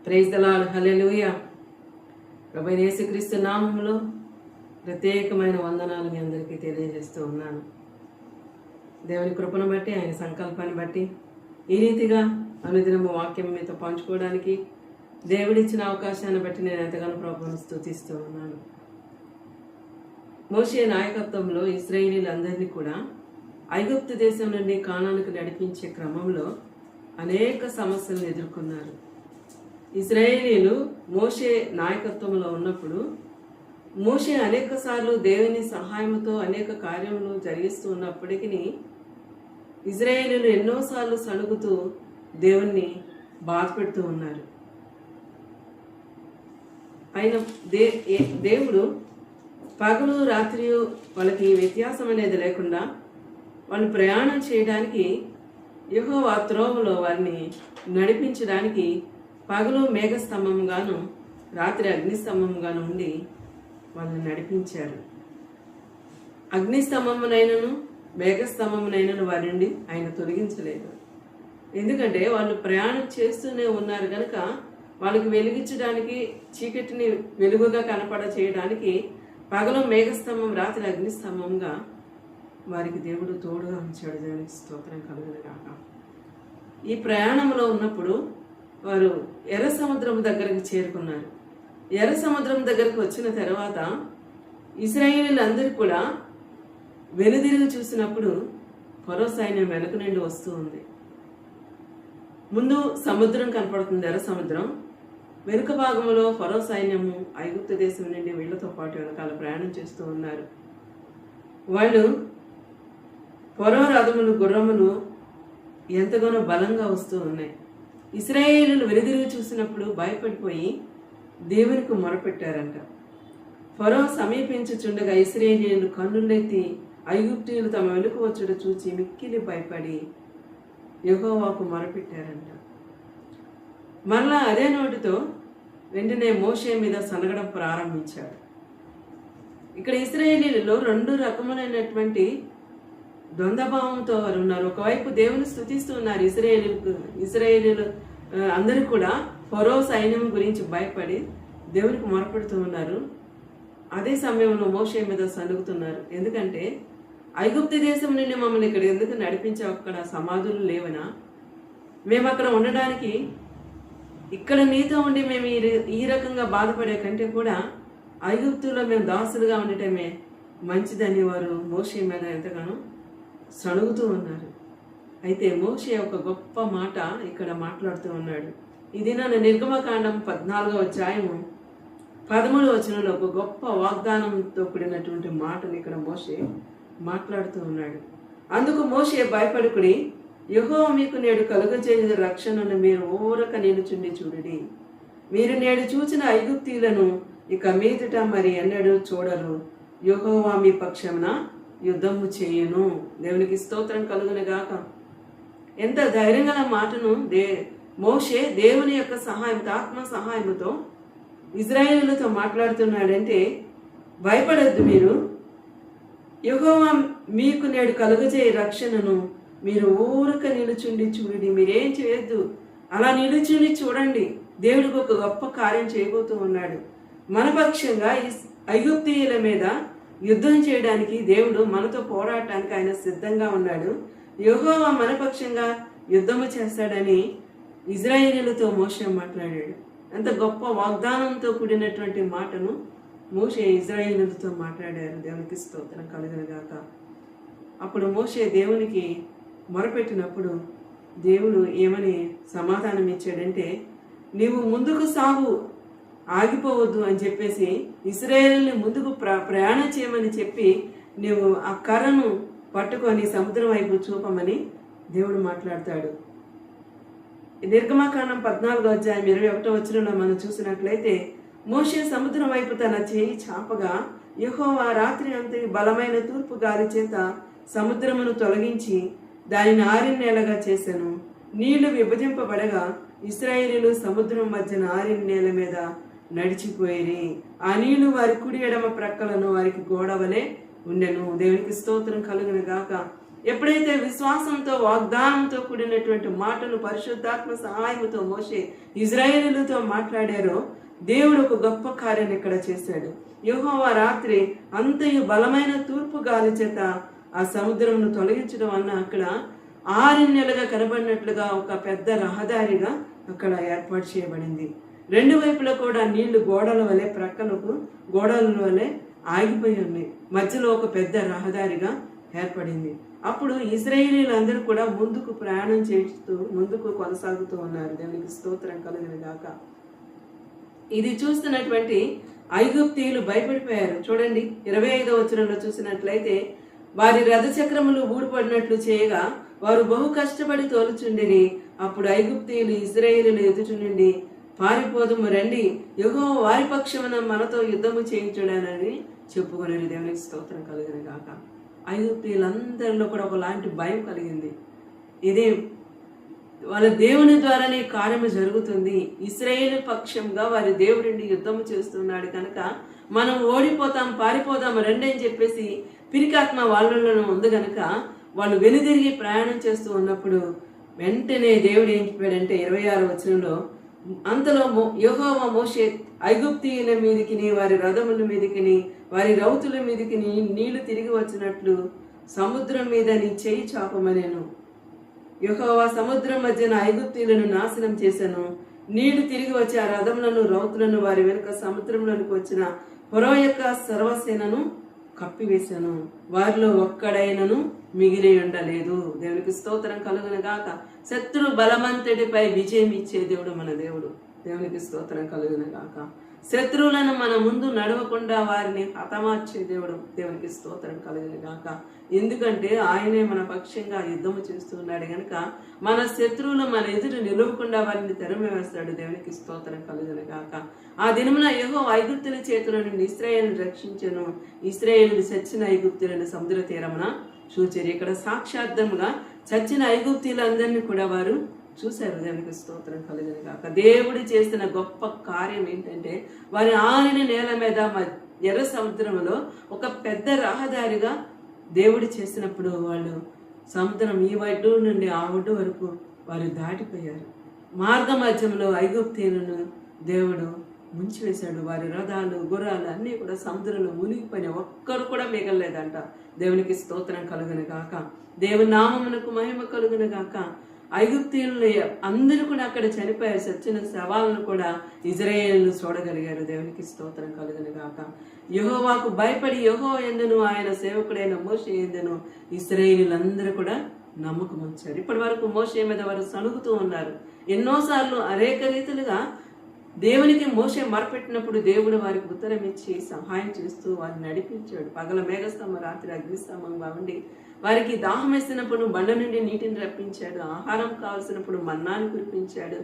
Praise the lord. హల్లెలూయా. ప్రభువైన యేసుక్రీస్తు నామములో ప్రత్యేకమైన వందనాలు మీ అందరికీ తెలియజేస్తూ ఉన్నాను. దేవుని కృపను బట్టి, ఆయన సంకల్పాన్ని బట్టి ఈ రీతిగా అనుదినము వాక్యం మీతో పంచుకోవడానికి దేవుడిచ్చిన అవకాశాన్ని బట్టి నేను ఎంతగానో ప్రభువును స్తుతిస్తూ ఉన్నాను. మోషే నాయకత్వంలో ఇశ్రాయేలీలందరినీ కూడా ఐగుప్తు దేశం నుండి కానానుకు నడిపించే క్రమంలో అనేక సమస్యలను ఎదుర్కొన్నారు. ఇశ్రాయేలీలు మోషే నాయకత్వంలో ఉన్నప్పుడు మోషే అనేక సార్లు దేవుని సహాయంతో అనేక కార్యములు జరిగిస్తూ ఉన్నప్పటికీ ఇశ్రాయేలీలు ఎన్నోసార్లు సణుగుతూ దేవుణ్ణి బాధపెడుతూ ఉన్నారు. ఆయన దేవుడు పగలు రాత్రి వాళ్ళకి వ్యత్యాసం అనేది లేకుండా వాళ్ళు ప్రయాణం చేయడానికి యెహోవా త్రోవలో వారిని నడిపించడానికి పగలు మేఘస్తంభంగాను రాత్రి అగ్నిస్తంభంగాను ఉండి వాళ్ళని నడిపించారు. అగ్నిస్తంభమునైనను మేఘస్తంభమునైనను వారి నుండి ఆయన తొలగించలేదు. ఎందుకంటే వాళ్ళు ప్రయాణం చేస్తూనే ఉన్నారు కనుక వాళ్ళకి వెలిగించడానికి, చీకటిని వెలుగుగా కనపడ చేయడానికి పగలు మేఘస్తంభం రాత్రి అగ్నిస్తంభంగా వారికి దేవుడు తోడుగా ఉంచాడు. దేవునికి స్తోత్రం కలుగును గాక. ఈ ప్రయాణంలో ఉన్నప్పుడు వారు ఎర్ర సముద్రం దగ్గరికి చేరుకున్నారు. ఎర్ర సముద్రం దగ్గరకు వచ్చిన తర్వాత ఇశ్రాయేలీలందరూ కూడా వెనుదిరిగి చూసినప్పుడు ఫరో సైన్యం వెనుక నుండి వస్తూ ఉంది. ముందు సముద్రం కనపడుతుంది, ఎర్ర సముద్రం. వెనుక భాగంలో ఫరో సైన్యము ఐగుప్తు దేశం నుండి వీళ్లతో పాటు వెనకాల ప్రయాణం చేస్తూ ఉన్నారు. వాళ్ళు ఫరో రథములు, గుర్రములు ఎంతగానో బలంగా వస్తూ ఉన్నాయి. ఇశ్రాయేలీలు వెనుదిరిగి చూసినప్పుడు భయపడిపోయి దేవునికి మొరపెట్టారంట. ఫరో సమీపించుచుండగా ఇశ్రాయేలీలు కన్నులెత్తి ఐగుప్తీయులు తమ వెనుక వచ్చుట చూచి మిక్కిలి భయపడి యెహోవాకు మొరపెట్టారంట. మరలా అదే నోటితో వెంటనే మోషే మీద సనగడం ప్రారంభించాడు. ఇక్కడ ఇశ్రాయేలీలలో రెండు రకములైనటువంటి ద్వంద్వభావంతో వారు ఉన్నారు. ఒకవైపు దేవుని స్తుతిస్తూ ఉన్నారు ఇశ్రాయేలీలు అందరూ కూడా ఫరో సైన్యం గురించి భయపడి దేవునికి మొరపెడుతూ ఉన్నారు. అదే సమయంలో మోషే మీద సనుగుతున్నారు. ఎందుకంటే ఐగుప్తు దేశం నుండి మమ్మల్ని ఇక్కడ ఎందుకు నడిపించే, అక్కడ సమాధులు లేవనా? మేము అక్కడ ఉండడానికి, ఇక్కడ నీతో ఉండి మేము ఈ రకంగా బాధపడే కంటే కూడా ఐగుప్తులో మేము దాసులుగా ఉండటమే మంచిదని వారు మోషే మీద ఎంతగానో సణుగుతూ ఉన్నారు. అయితే మోషే ఒక గొప్ప మాట ఇక్కడ మాట్లాడుతూ ఉన్నాడు. ఇది నన్ను నిర్గమకాండం 14వ అధ్యాయము 13వ వచనంలో ఒక గొప్ప వాగ్దానంతో కూడినటువంటి మాటను ఇక్కడ మోషే మాట్లాడుతూ ఉన్నాడు. అందుకు మోషే భయపడుకుడి, యెహోవా మీకు నేడు కలుగజేయ రక్షణను మీరు ఊరక నిలుచుండి చూడుడి. మీరు నేడు చూచిన ఐగుప్తీయులను ఇక మీదట మరి ఎన్నడూ చూడరు. యెహోవా మీ పక్షమున యుద్ధము చేయును. దేవునికి స్తోత్రం కలుగును గాక. ఎంత ధైర్యం గల మాటను మోషే దేవుని యొక్క సహాయంతో, ఆత్మ సహాయంతో ఇశ్రాయేలులతో మాట్లాడుతున్నాడంటే, భయపడద్దు మీరు, యెహోవా మీకు నేడు కలుగజేయ రక్షణను మీరు ఊరక నిలుచుండి చూడండి. మీరేం చేయొద్దు, అలా నిలుచుండి చూడండి. దేవుడికి ఒక గొప్ప కార్యం చేయబోతూ ఉన్నాడు. మన పక్షంగా ఐగుప్తీయుల మీద యుద్ధం చేయడానికి దేవుడు మనతో పోరాటానికి ఆయన సిద్ధంగా ఉన్నాడు. యెహోవా మన పక్షంగా యుద్ధము చేస్తాడని ఇశ్రాయేలీలతో మోషే మాట్లాడాడు. అంత గొప్ప వాగ్దానంతో కూడినటువంటి మాటను మోషే ఇశ్రాయేలీలతో మాట్లాడారు. దేవునికి స్తోత్రం కలుగును గాక. అప్పుడు మోషే దేవునికి మొరపెట్టినప్పుడు దేవుడు ఏమని సమాధానం ఇచ్చాడంటే, నీవు ముందుకు సాగు, ఆగిపోవద్దు అని చెప్పేసి ఇశ్రాయేలుని ముందుకు ప్రయాణం చేయమని చెప్పి నీవు ఆ కర్రను పట్టుకొని సముద్రం వైపు చూపమని దేవుడు మాట్లాడతాడు. నిర్గమకాండం 14వ అధ్యాయం 21వ వచనంలో మనం చూసినట్లయితే, మోషే సముద్రం వైపు తన చేయి చాపగా యెహోవా రాత్రి అంతటి బలమైన తూర్పు గాలి చేత సముద్రమును తొలగించి దానిని ఆరిన్నేలగా చేశాను. నీళ్లు విభజింపబడగా ఇశ్రాయేలీలు సముద్రం మధ్యన ఆరిన్నేల మీద నడిచిపోయి ఆ నీళ్లు వారి కుడి ఎడమ ప్రక్కలను వారికి గోడవలే ఉండెను. దేవునికి స్తోత్రం కలుగును గాక. ఎప్పుడైతే విశ్వాసంతో వాగ్దానంతో కూడినటువంటి మాటలు పరిశుద్ధాత్మ సహాయంతో మోషే ఇజ్రాయేలీలతో మాట్లాడారో దేవుడు ఒక గొప్ప కార్యాన్ని ఇక్కడ చేశాడు. యెహోవా రాత్రి అంతయు బలమైన తూర్పు గాలి చేత ఆ సముద్రంను తొలగించడం వలన అక్కడ 6 నెలలుగా కనబడినట్లుగా ఒక పెద్ద రహదారిగా అక్కడ ఏర్పాటు చేయబడింది. 2 వైపులా కూడా నీళ్లు గోడల వలె ప్రక్కలకు గోడల వలె ఆగిపోయి ఉన్నాయి. మధ్యలో ఒక పెద్ద రహదారిగా ఏర్పడింది. అప్పుడు ఇశ్రాయేలీలందరూ కూడా ముందుకు ప్రయాణం చేస్తూ ముందుకు కొనసాగుతూ ఉన్నారు. దేవునికి స్తోత్రం కలుగును గాక. ఇది చూస్తున్నటువంటి ఐగుప్తీయులు భయపడిపోయారు. చూడండి 25వ వచనంలో చూసినట్లయితే, వారి రథచక్రములు ఊడిపడినట్లు చేయగా వారు బహు కష్టపడి తోలుచుండిరి. అప్పుడు ఐగుప్తీయులు ఇశ్రాయేలీయుల ఎదుటి నుండి పారిపోదుము రండి, యెహోవా వారి పక్షమున మనతో యుద్ధము చేయించుడానని చెప్పుకొనిరి. దేవునికి స్తోత్రం కలుగును గాక. ఐగుప్తీయులందరిలో కూడా ఒకలాంటి భయం కలిగింది. ఇదే వాళ్ళ దేవుని ద్వారానే కార్యము జరుగుతుంది. ఇశ్రాయేలు పక్షంగా వారి దేవుడిని యుద్ధము చేస్తున్నాడు కనుక మనం ఓడిపోతాం, పారిపోతాం రండి అని చెప్పేసి పిరికాత్మ వాళ్ళలో ఉంది కనుక వాళ్ళు వెనుదిరిగి ప్రయాణం చేస్తూ ఉన్నప్పుడు వెంటనే దేవుడు ఏం చెప్పాడంటే 26వ వచనంలో, అంతలో యెహోవా మోషే ఐగుప్తీయుల మీదికిని వారి రథముల మీదికిని వారి రౌతుల మీదికిని నీళ్లు తిరిగి వచ్చినట్లు సముద్రం మీద నీ చేయి చాపమనేను. యెహోవా సముద్రం మధ్యన ఐగుప్తీయులను నాశనం చేశాను. నీళ్లు తిరిగి వచ్చి ఆ రథములను రౌతులను వారి వెనుక సముద్రంలోనికి వచ్చిన ఫరో యొక్క సర్వసేనను కప్పివేశాను. వారిలో ఒక్కడైనను మిగిలి ఉండలేదు. దేవునికి స్తోత్రం కలుగును గాక. శత్రు బలవంతుడిపై విజయం ఇచ్చే దేవుడు మన దేవుడు. దేవునికి స్తోత్రం కలుగును గాక. శత్రువులను మన ముందు నడవకుండా వారిని హతమార్చే దేవుడు. దేవునికి స్తోత్రం కలుగును గాక. ఎందుకంటే ఆయనే మన పక్షంగా యుద్ధము చేస్తున్నాడు గనుక మన శత్రువులు మన ఎదురు నిలవకుండా వారిని తెరమి వేస్తాడు. దేవునికి స్తోత్రం కలుగును గాక. ఆ దినమున యెహోవా ఐగుప్తుల చేతుల నుండి ఇశ్రాయేలును రక్షించెను. ఇశ్రాయేలు చచ్చిన ఐగుప్తులను సముద్ర తీరమున చూచారు. ఇక్కడ సాక్షార్థముగా చచ్చిన ఐగుప్తీయులందరినీ కూడా వారు చూశారు. దేవునికి స్తోత్రం కలుగును గాక. దేవుడు చేసిన గొప్ప కార్యం ఏంటంటే వారి ఆరిన నేల మీద ఎర్ర సముద్రంలో ఒక పెద్ద రహదారిగా దేవుడు చేసినప్పుడు వాళ్ళు సముద్రం ఈ ఒడ్డు నుండి ఆ ఒడ్డు వరకు వారు దాటిపోయారు. మార్గ మధ్యంలో ఐగుప్తీయులను దేవుడు ముంచివేశాడు. వారి రథాలు గుర్రాలు అన్నీ కూడా సముద్రంలో మునిగిపోయినాయి. ఒక్కరు కూడా మిగలలేదంట. దేవునికి స్తోత్రం కలుగును గాక. దేవుని నామమునకు మహిమ కలుగును గాక. ఐగుప్తీయులు అందరూ కూడా అక్కడ చనిపోయారు. చచ్చిన శవాలను కూడా ఇజ్రాయేలు చూడగలిగారు. దేవునికి స్తోత్రం కలుగును గాక. యెహోవాకు భయపడి యెహోవా యందును ఆయన సేవకుడైన మోషే యందును ఇశ్రాయేలీయులందరూ కూడా నమ్మకం ఉంచారు. ఇప్పటి వరకు మోషే మీద వారు సణుగుతూ ఉన్నారు. ఎన్నోసార్లు అనేక రీతిలుగా దేవునికి మోషే మొరపెట్టినప్పుడు దేవుడు వారికి ఉత్తరం ఇచ్చి సహాయం చేస్తూ వారిని నడిపించాడు. పగల మేఘస్తంభం, రాత్రి అగ్నిస్తంభంగా ఉండి వారికి దాహం వేసినప్పుడు బండ నుండి నీటిని రప్పించాడు. ఆహారం కావాల్సినప్పుడు మన్నాను కురిపించాడు.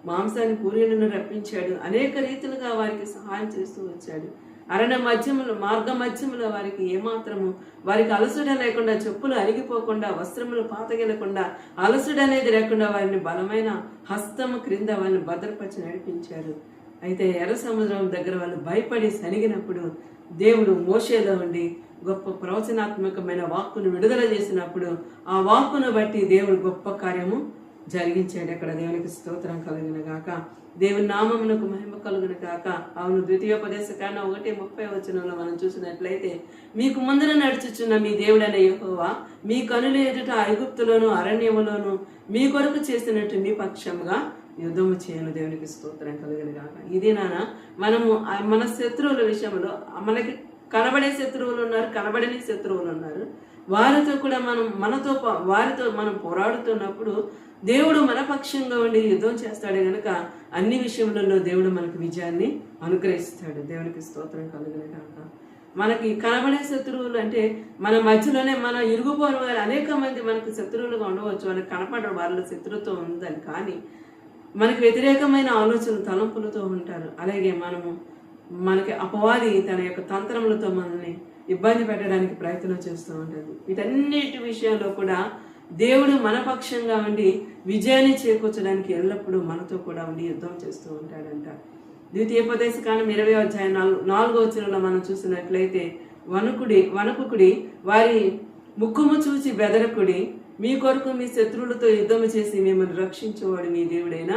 మాంసాన్ని పూరీలను రప్పించాడు. అనేక రీతిలుగా వారికి సహాయం చేస్తూ వచ్చాడు. అరణ్య మధ్యములు మార్గ మధ్యములో వారికి ఏమాత్రము వారికి అలసుడ లేకుండా, చెప్పులు అరిగిపోకుండా, వస్త్రములు పాతగెలకుండా, అలసుడ అనేది లేకుండా వారిని బలమైన హస్తము క్రింద వారిని భద్రపరిచి నడిపించారు. అయితే ఎర్ర సముద్రం దగ్గర వాళ్ళు భయపడి సనిగినప్పుడు దేవుడు మోషేలో ఉండి గొప్ప ప్రవచనాత్మకమైన వాక్కును విడుదల చేసినప్పుడు ఆ వాక్కును బట్టి దేవుడు గొప్ప కార్యము జరిగించాడు. అక్కడ దేవునికి స్తోత్రం కలుగును గాక. దేవుని నామమునకు మహిమ కలుగును గాక. అవును, ద్వితీయోపదేశకాండం 1:30 మనం చూసినట్లయితే, మీకు ముందర నడుచుచున్న మీ దేవుడైన యెహోవా మీ కనుల ఎదుట ఐగుప్తులోను అరణ్యములోను మీ కొరకు చేసినట్టు మీ పక్షముగా యుద్ధము చేయను. దేవునికి స్తోత్రం కలుగును గాక. ఇది మనము మన శత్రువుల విషయంలో మనకి కనబడే శత్రువులు ఉన్నారు, కనబడని శత్రువులు ఉన్నారు. వారితో కూడా వారితో మనం పోరాడుతున్నప్పుడు దేవుడు మన పక్షంగా ఉండి యుద్ధం చేస్తాడు గనుక అన్ని విషయములలో దేవుడు మనకు విజయాన్ని అనుగ్రహిస్తాడు. దేవునికి స్తోత్రం కలుగును గాక. మనకి కనబడే శత్రువులు అంటే మన మధ్యలోనే మన ఇరుగుపోని వారు అనేక మంది మనకు శత్రువులుగా ఉండవచ్చు. వాళ్ళకి కనపడరు వాళ్ళ శత్రుత్వం ఉందని, కానీ మనకు వ్యతిరేకమైన ఆలోచనలు తలంపులతో ఉంటారు. అలాగే మనకి అపవాది తన యొక్క తంత్రములతో మనల్ని ఇబ్బంది పెట్టడానికి ప్రయత్నం చేస్తూ ఉంటుంది. వీటన్నిటి విషయంలో కూడా దేవుడు మన పక్షంగా ఉండి విజయాన్ని చేకూర్చడానికి ఎల్లప్పుడూ మనతో కూడా ఉండి యుద్ధం చేస్తూ ఉంటాడంట. ద్వితీయోపదేశకాండం 20వ అధ్యాయం 4వ వచనంలో మనం చూసినట్లయితే, వణుకుడి వారి ముక్కుము చూచి బెదరకుడి, మీ కొరకు మీ శత్రువులతో యుద్ధము చేసి మిమ్మల్ని రక్షించేవాడు మీ దేవుడైన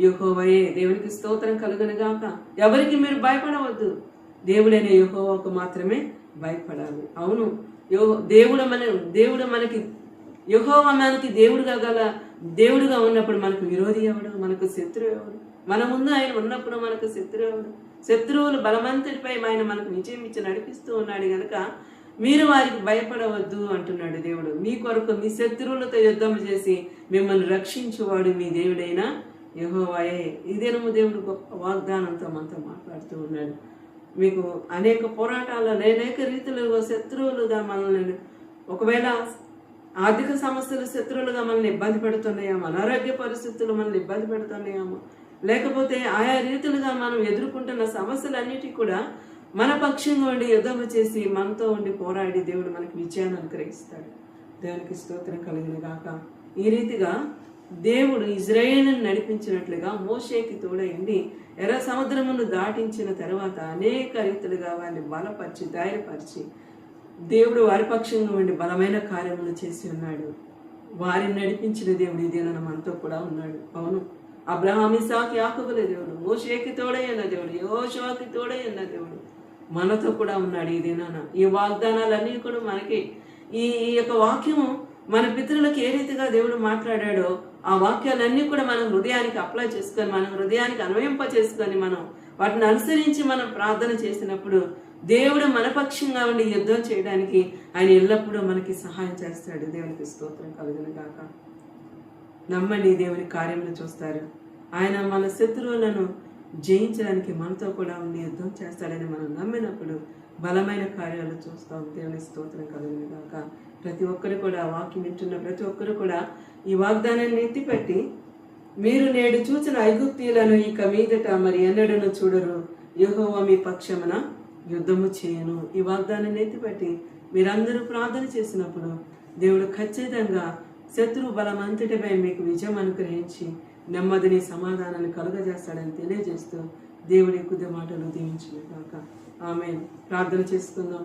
యెహోవాయే. దేవునికి స్తోత్రం కలుగును గాక. ఎవరికి మీరు భయపడవద్దు, దేవుడైన యెహోవాకు మాత్రమే భయపడాలి. అవును, దేవుడు మనకి యెహోవా మనకి దేవుడుగా ఉన్నప్పుడు మనకు విరోధి ఎవడు, మనకు శత్రువు ఎవడు? మన ముందు ఆయన ఉన్నప్పుడు మనకు శత్రువు ఎవడు? శత్రువులు బలవంతుడిపై ఆయన మనకు విజయం ఇచ్చి నడిపిస్తూ ఉన్నాడు గనుక మీరు వారికి భయపడవద్దు అంటున్నాడు దేవుడు. మీ కొరకు మీ శత్రువులతో యుద్ధం చేసి మిమ్మల్ని రక్షించేవాడు మీ దేవుడైన యెహోవాయే. ఈ దినము దేవుడు గొప్ప వాగ్దానంతో మనతో మాట్లాడుతూ ఉన్నాడు. మీకు అనేక పోరాటాలు, అనేక రీతిలుగా శత్రువులుగా మనల్ని, ఒకవేళ ఆర్థిక సమస్యలు శత్రువులుగా మనల్ని ఇబ్బంది పెడుతున్నాయేమో, అనారోగ్య పరిస్థితులు మనల్ని ఇబ్బంది పెడుతున్నాయేమో, లేకపోతే ఆయా రీతులుగా మనం ఎదుర్కొంటున్న సమస్యలన్నిటికీ కూడా మన పక్షంగా ఉండి యుద్ధము చేసి మనతో ఉండి పోరాడి దేవుడు మనకి విజయాన్ని అనుగ్రహిస్తాడు. దేవునికి స్తోత్రం కలిగిన గాక. ఈ రీతిగా దేవుడు ఇజ్రాయేలును నడిపించినట్లుగా మోషేకి తోడైంది ఎర్ర సముద్రమును దాటించిన తర్వాత అనేక రీతులుగా వారిని బలపరిచి ధైర్యపరిచి దేవుడు వారి పక్షంగా ఉండి బలమైన కార్యములు చేసి ఉన్నాడు. వారిని నడిపించిన దేవుడు ఈ దినాన మనతో కూడా ఉన్నాడు. అవును, అబ్రహాము, ఇస్సాకు, యాకోబుల దేవుడు, మోషేకి తోడై ఉన్న దేవుడు, యెహోషువకి తోడై ఉన్న దేవుడు మనతో కూడా ఉన్నాడు ఈ దినాన. ఈ వాగ్దానాలన్నీ కూడా మనకి ఈ యొక్క వాక్యము మన పితరులకు ఏ రీతిగా దేవుడు మాట్లాడాడో ఆ వాక్యాలన్నీ కూడా మనం హృదయానికి అప్లై చేసుకొని, మనం హృదయానికి అన్వయింప చేసుకొని, మనం వాటిని అనుసరించి మనం ప్రార్థన చేసినప్పుడు దేవుడు మన పక్షంగా ఉండి యుద్ధం చేయడానికి ఆయన ఎల్లప్పుడూ మనకి సహాయం చేస్తాడు. దేవునికి స్తోత్రం కలుగును గాక. నమ్మండి, దేవుని కార్యములు చూస్తారు. ఆయన మన శత్రువులను జయించడానికి మనతో కూడా ఉండి యుద్ధం చేస్తాడని మనం నమ్మినప్పుడు బలమైన కార్యాలు చూస్తాం. దేవుని స్తోత్రం కలుగును గాక. ప్రతి ఒక్కరు కూడా వాక్యం వింటున్న ప్రతి ఒక్కరు కూడా ఈ వాగ్దానాన్ని ఎత్తిపెట్టి, మీరు నేడు చూసిన ఐగుప్తీయులను ఇక మీదట మరి ఎన్నడను చూడరు, యెహోవా మీ పక్షమున యుద్ధము చేయను. ఈ వాగ్దానాన్ని ఎత్తిపెట్టి మీరందరూ ప్రార్థన చేసినప్పుడు దేవుడు ఖచ్చితంగా శత్రువు బలమంతటిపై మీకు విజయం అనుగ్రహించి నెమ్మదిని సమాధానాన్ని కలుగజేస్తాడని తెలియజేస్తూ దేవుడి కొద్ది మాటలు దీవించును గాక. ఆమేన్. ప్రార్థన చేసుకుందాం.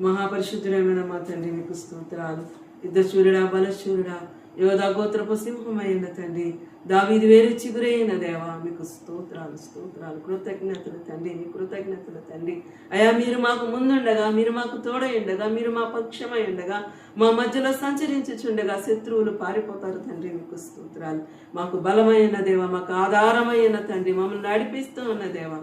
మహాపరిశుద్ధుడైన మా తండ్రి, మీకు స్తోత్రాలు. యుద్ధశూరుడా, బలశూరుడా, యోధా గోత్రపు సింహమైన తండ్రి, దావీదు వేరు చిగురైన దేవా, మీకు స్తోత్రాలు, స్తోత్రాలు, కృతజ్ఞతలు తండ్రి, మీ కృతజ్ఞతలు తండ్రి. అయా, మీరు మాకు ముందుండగా, మీరు మాకు తోడై ఉండగా, మీరు మా పక్షమై ఉండగా, మా మధ్యలో సంచరించుచుండగా శత్రువులు పారిపోతారు తండ్రి. మీకు స్తోత్రాలు. మాకు బలమైన దేవా, మాకు ఆధారమైన తండ్రి, మమ్మల్ని నడిపిస్తూ ఉన్న దేవా,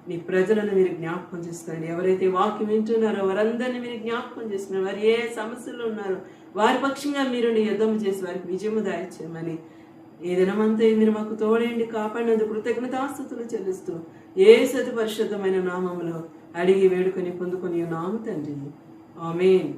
మీ ప్రజలను మీరు జ్ఞాపకం చేసుకోండి. ఎవరైతే వాక్యం వింటున్నారో వారందరినీ మీరు జ్ఞాపకం చేసుకున్నారు. వారు ఏ సమస్యలు ఉన్నారో వారి పక్షంగా మీరు యుద్ధం చేసి వారికి విజయము దాయిచ్చేయమని ఈ దినమంతా మీరు మాకు తోడేండి కాపాడినందుకు కృతజ్ఞతాస్తుతులు చెల్లిస్తూ యేసు పరిశుద్ధమైన నామములో అడిగి వేడుకొని పొందుకొని నామ తండ్రి. ఆమేన్.